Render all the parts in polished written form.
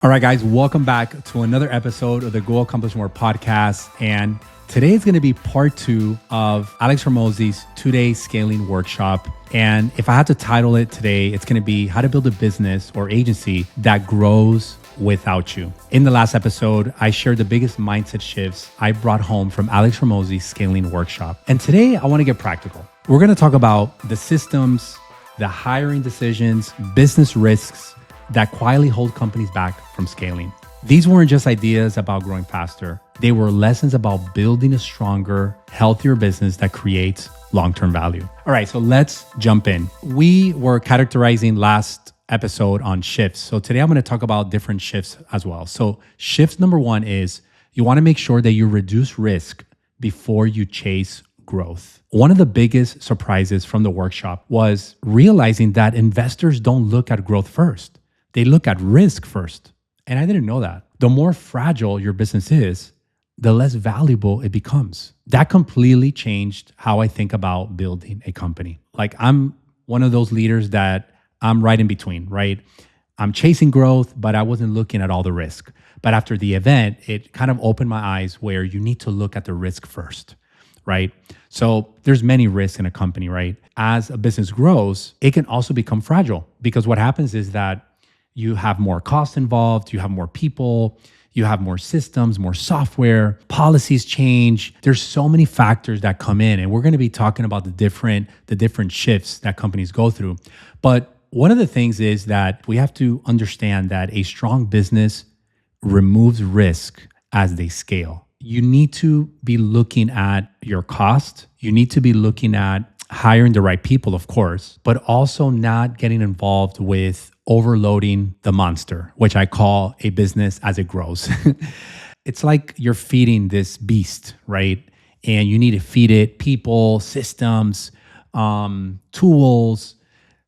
All right, guys, welcome back to another episode of the Go Accomplish More podcast. And today is going to be part 2 of Alex Hormozi's 2-day scaling workshop. And if I had to title it today, it's going to be how to build a business or agency that grows without you. In the last episode, I shared the biggest mindset shifts I brought home from Alex Hormozi's scaling workshop. And today I want to get practical. We're going to talk about the systems, the hiring decisions, business risks that quietly hold companies back from scaling. These weren't just ideas about growing faster. They were lessons about building a stronger, healthier business that creates long-term value. All right, so let's jump in. We were characterizing last episode on shifts. So today I'm going to talk about different shifts as well. So shift number 1 is you want to make sure that you reduce risk before you chase growth. One of the biggest surprises from the workshop was realizing that investors don't look at growth first. They look at risk first. And I didn't know that. The more fragile your business is, the less valuable it becomes. That completely changed how I think about building a company. Like I'm one of those leaders that I'm right in between, right? I'm chasing growth, but I wasn't looking at all the risk. But after the event, it kind of opened my eyes where you need to look at the risk first, right? So there's many risks in a company, right? As a business grows, it can also become fragile because what happens is that you have more costs involved, you have more people, you have more systems, more software, policies change. There's so many factors that come in, and we're going to be talking about the different shifts that companies go through. But one of the things is that we have to understand that a strong business removes risk as they scale. You need to be looking at your cost. You need to be looking at hiring the right people, of course, but also not getting involved with overloading the monster, which I call a business as it grows. It's like you're feeding this beast, right? And you need to feed it people, systems, tools,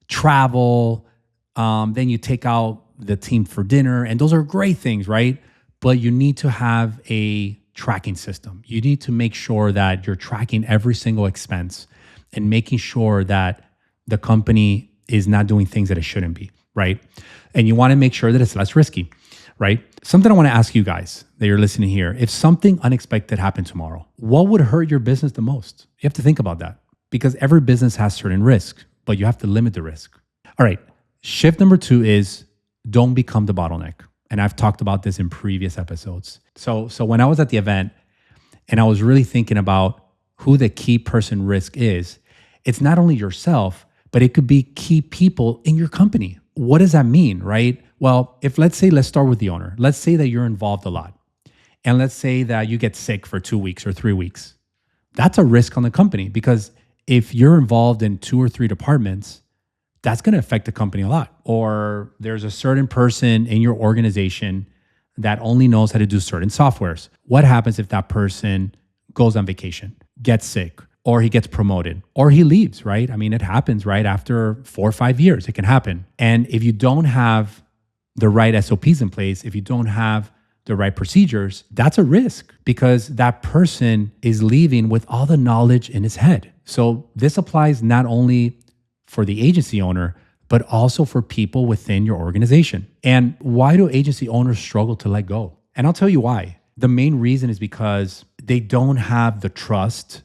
travel. Then you take out the team for dinner, and those are great things, right? But you need to have a tracking system. You need to make sure that you're tracking every single expense and making sure that the company is not doing things that it shouldn't be, right? And you want to make sure that it's less risky, right? Something I want to ask you guys that you're listening here. If something unexpected happened tomorrow, what would hurt your business the most? You have to think about that because every business has certain risk, but you have to limit the risk. All right, shift number 2 is don't become the bottleneck. And I've talked about this in previous episodes. So when I was at the event and I was really thinking about who the key person risk is, it's not only yourself, but it could be key people in your company. What does that mean, right? Well, let's start with the owner. Let's say that you're involved a lot. And let's say that you get sick for 2 weeks or 3 weeks. That's a risk on the company because if you're involved in 2 or 3 departments, that's going to affect the company a lot. Or there's a certain person in your organization that only knows how to do certain softwares. What happens if that person goes on vacation, gets sick, or he gets promoted, or he leaves, right? I mean, it happens, right? After 4 or 5 years, it can happen. And if you don't have the right SOPs in place, if you don't have the right procedures, that's a risk because that person is leaving with all the knowledge in his head. So this applies not only for the agency owner, but also for people within your organization. And why do agency owners struggle to let go? And I'll tell you why. The main reason is because they don't have the trust,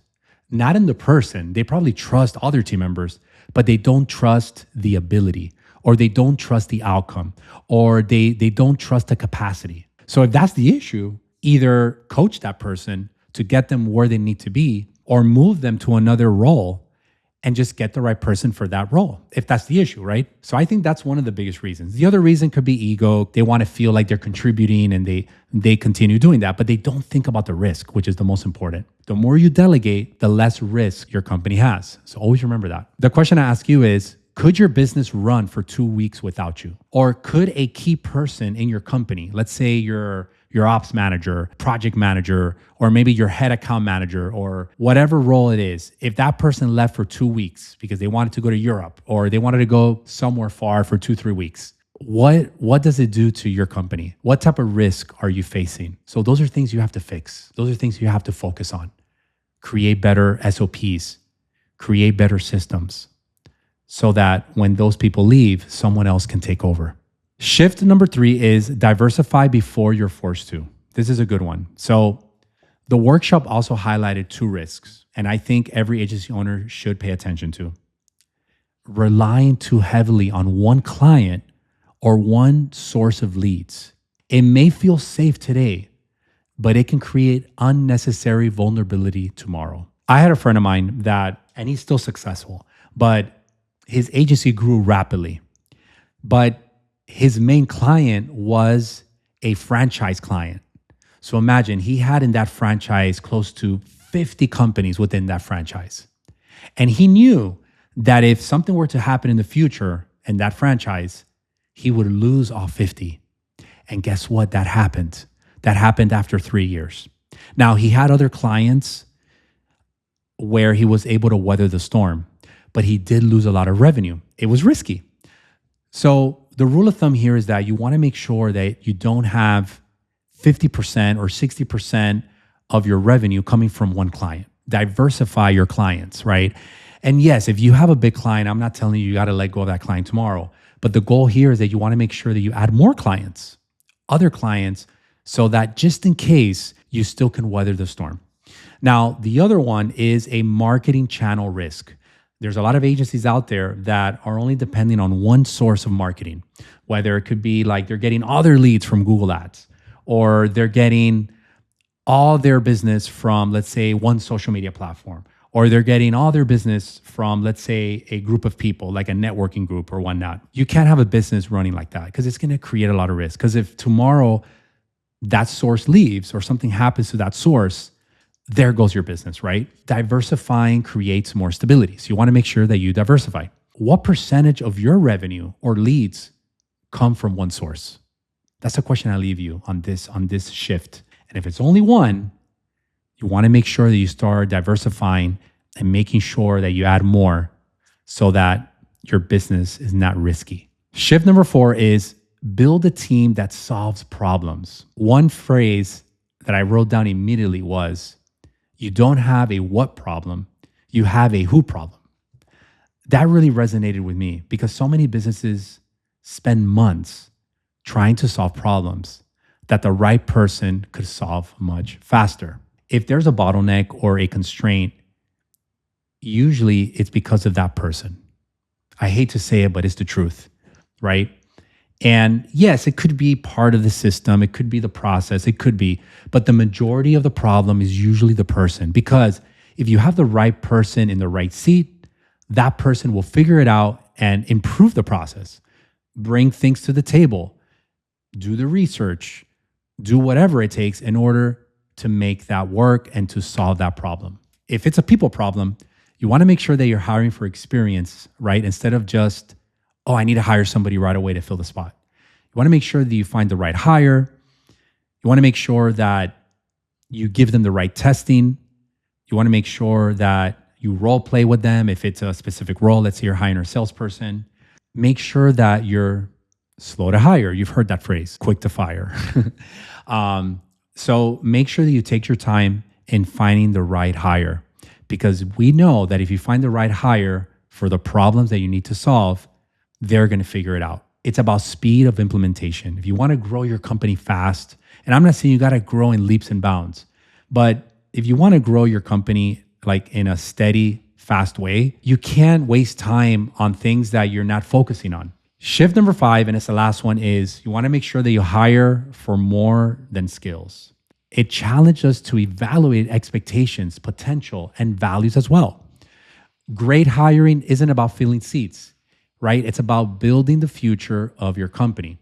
not in the person. They probably trust other team members, but they don't trust the ability, or they don't trust the outcome, or they don't trust the capacity. So if that's the issue, either coach that person to get them where they need to be, or move them to another role and just get the right person for that role, if that's the issue, right? So I think that's one of the biggest reasons. The other reason could be ego. They want to feel like they're contributing and they continue doing that, but they don't think about the risk, which is the most important. The more you delegate, the less risk your company has. So always remember that. The question I ask you is, could your business run for 2 weeks without you? Or could a key person in your company, let's say your ops manager, project manager, or maybe your head account manager, or whatever role it is, if that person left for 2 weeks because they wanted to go to Europe or they wanted to go somewhere far for 2-3 weeks, what does it do to your company? What type of risk are you facing? So those are things you have to fix. Those are things you have to focus on. Create better SOPs, create better systems so that when those people leave, someone else can take over. Shift number 3 is diversify before you're forced to. This is a good one. So the workshop also highlighted 2 risks, and I think every agency owner should pay attention to. Relying too heavily on one client or one source of leads. It may feel safe today, but it can create unnecessary vulnerability tomorrow. I had a friend of mine and he's still successful, but his agency grew rapidly. But his main client was a franchise client. So imagine he had in that franchise close to 50 companies within that franchise. And he knew that if something were to happen in the future in that franchise, he would lose all 50. And guess what? That happened. That happened after 3 years. Now, he had other clients where he was able to weather the storm, but he did lose a lot of revenue. It was risky. So the rule of thumb here is that you want to make sure that you don't have 50% or 60% of your revenue coming from one client. Diversify your clients, right? And yes, if you have a big client, I'm not telling you got to let go of that client tomorrow. But the goal here is that you want to make sure that you add more clients, other clients, so that just in case you still can weather the storm. Now, the other one is a marketing channel risk. There's a lot of agencies out there that are only depending on one source of marketing, whether it could be like they're getting all their leads from Google Ads, or they're getting all their business from, let's say, one social media platform, or they're getting all their business from, let's say, a group of people, like a networking group or whatnot. You can't have a business running like that because it's going to create a lot of risk. Because if tomorrow that source leaves or something happens to that source, there goes your business, right? Diversifying creates more stability. So you want to make sure that you diversify. What percentage of your revenue or leads come from one source? That's a question I leave you on this shift. And if it's only one, you want to make sure that you start diversifying and making sure that you add more so that your business is not risky. Shift number 4 is build a team that solves problems. One phrase that I wrote down immediately was, you don't have a what problem, you have a who problem. That really resonated with me because so many businesses spend months trying to solve problems that the right person could solve much faster. If there's a bottleneck or a constraint, usually it's because of that person. I hate to say it, but it's the truth, right? And yes, it could be part of the system. It could be the process. It could be, but the majority of the problem is usually the person, because if you have the right person in the right seat, that person will figure it out and improve the process, bring things to the table, do the research, do whatever it takes in order to make that work and to solve that problem. If it's a people problem, you want to make sure that you're hiring for experience, right? Instead of just, oh, I need to hire somebody right away to fill the spot. You want to make sure that you find the right hire. You want to make sure that you give them the right testing. You want to make sure that you role play with them. If it's a specific role, let's say you're hiring a salesperson, make sure that you're slow to hire. You've heard that phrase, quick to fire. So make sure that you take your time in finding the right hire, because we know that if you find the right hire for the problems that you need to solve, they're going to figure it out. It's about speed of implementation. If you want to grow your company fast, and I'm not saying you got to grow in leaps and bounds, but if you want to grow your company like in a steady, fast way, you can't waste time on things that you're not focusing on. Shift number 5, and it's the last one, is you want to make sure that you hire for more than skills. It challenges us to evaluate expectations, potential, and values as well. Great hiring isn't about filling seats, right? It's about building the future of your company,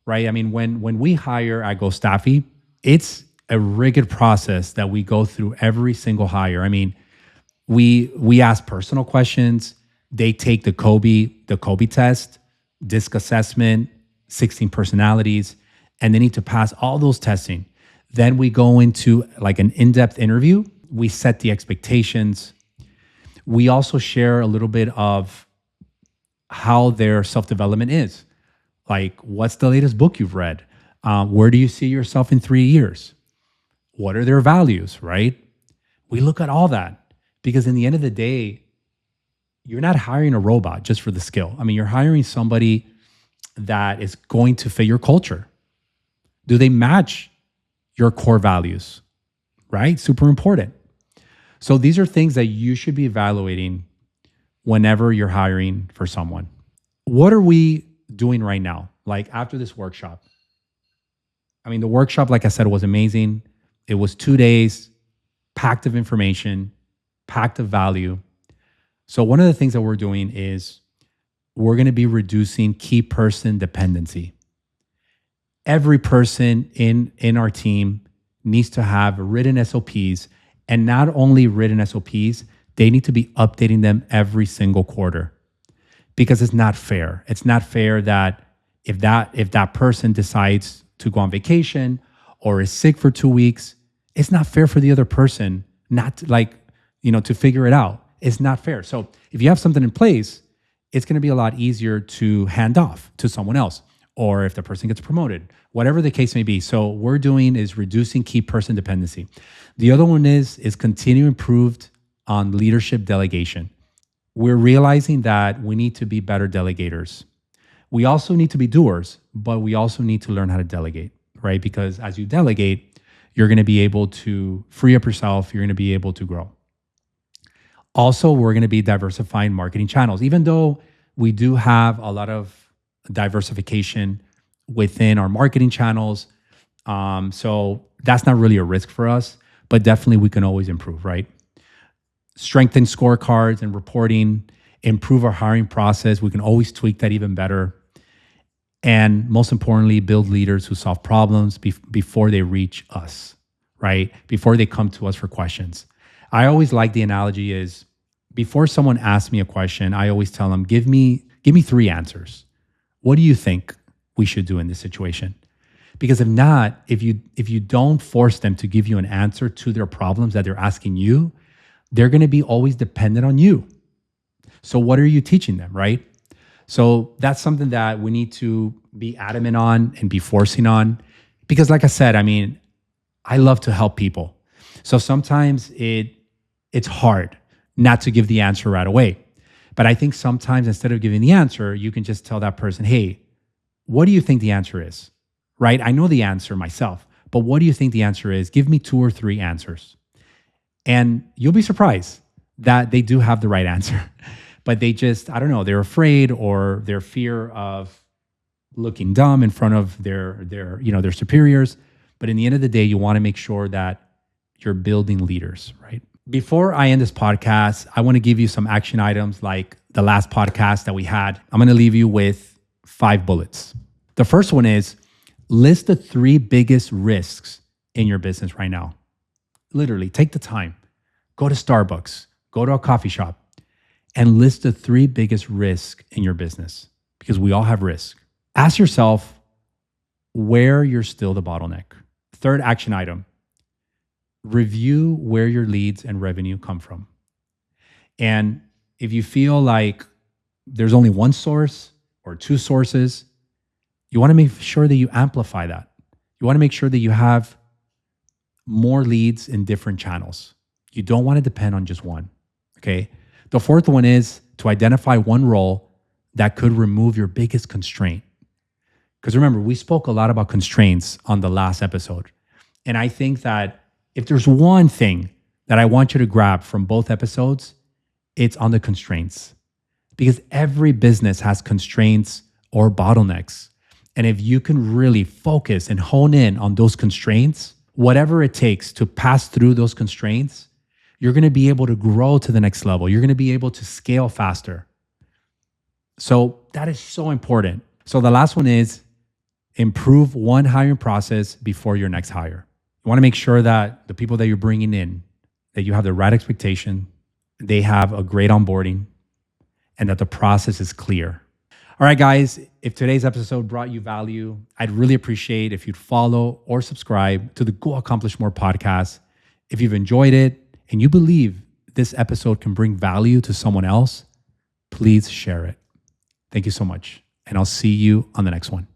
right? I mean, when we hire at GoStaffy, it's a rigid process that we go through every single hire. I mean, we ask personal questions. They take the Kobe test, DISC assessment, 16 personalities, and they need to pass all those testing. Then we go into like an in-depth interview. We set the expectations. We also share a little bit of how their self-development is. Like, what's the latest book you've read? Where do you see yourself in 3 years? What are their values, right? We look at all that because in the end of the day, you're not hiring a robot just for the skill. I mean, you're hiring somebody that is going to fit your culture? Do they match your core values? Right? Super important. So these are things that you should be evaluating whenever you're hiring for someone. What are we doing right now? Like after this workshop? I mean, the workshop, like I said, was amazing. It was 2 days, packed of information, packed of value. So one of the things that we're doing is we're going to be reducing key person dependency. Every person in our team needs to have written SOPs, and not only written SOPs, they need to be updating them every single quarter, because it's not fair. It's not fair that if that person decides to go on vacation or is sick for 2 weeks, it's not fair for the other person not to figure it out. It's not fair. So if you have something in place, it's going to be a lot easier to hand off to someone else, or if the person gets promoted, whatever the case may be. So what we're doing is reducing key person dependency. The other one is continue improved on leadership delegation. We're realizing that we need to be better delegators. We also need to be doers, but we also need to learn how to delegate, right? Because as you delegate, you're going to be able to free up yourself. You're going to be able to grow. Also, we're going to be diversifying marketing channels, even though we do have a lot of diversification within our marketing channels. So that's not really a risk for us, but definitely we can always improve, right? Strengthen scorecards and reporting, improve our hiring process. We can always tweak that even better. And most importantly, build leaders who solve problems before they reach us, right? Before they come to us for questions. I always like the analogy is before someone asks me a question, I always tell them, give me 3 answers. What do you think we should do in this situation? Because if not, if you don't force them to give you an answer to their problems that they're asking you, they're going to be always dependent on you. So what are you teaching them, right? So that's something that we need to be adamant on and be forcing on. Because like I said, I mean, I love to help people. So sometimes it's hard not to give the answer right away. But I think sometimes instead of giving the answer, you can just tell that person, hey, what do you think the answer is? Right? I know the answer myself, but what do you think the answer is? Give me 2 or 3 answers. And you'll be surprised that they do have the right answer. But they just, I don't know, they're afraid, or their fear of looking dumb in front of their superiors. But in the end of the day, you want to make sure that you're building leaders, right? Before I end this podcast, I want to give you some action items like the last podcast that we had. I'm going to leave you with 5 bullets. The first one is list the 3 biggest risks in your business right now. Literally, take the time. Go to Starbucks, go to a coffee shop, and list the 3 biggest risks in your business, because we all have risk. Ask yourself where you're still the bottleneck. Third action item, review where your leads and revenue come from. And if you feel like there's only one source or 2 sources, you want to make sure that you amplify that. You want to make sure that you have more leads in different channels. You don't want to depend on just one, okay? The fourth one is to identify one role that could remove your biggest constraint. Because remember, we spoke a lot about constraints on the last episode. And I think that if there's one thing that I want you to grab from both episodes, it's on the constraints. Because every business has constraints or bottlenecks. And if you can really focus and hone in on those constraints, whatever it takes to pass through those constraints, you're going to be able to grow to the next level. You're going to be able to scale faster. So that is so important. So the last one is improve one hiring process before your next hire. You want to make sure that the people that you're bringing in, that you have the right expectation, they have a great onboarding, and that the process is clear. All right, guys, if today's episode brought you value, I'd really appreciate if you'd follow or subscribe to the Go Accomplish More podcast. If you've enjoyed it and you believe this episode can bring value to someone else, please share it. Thank you so much. And I'll see you on the next one.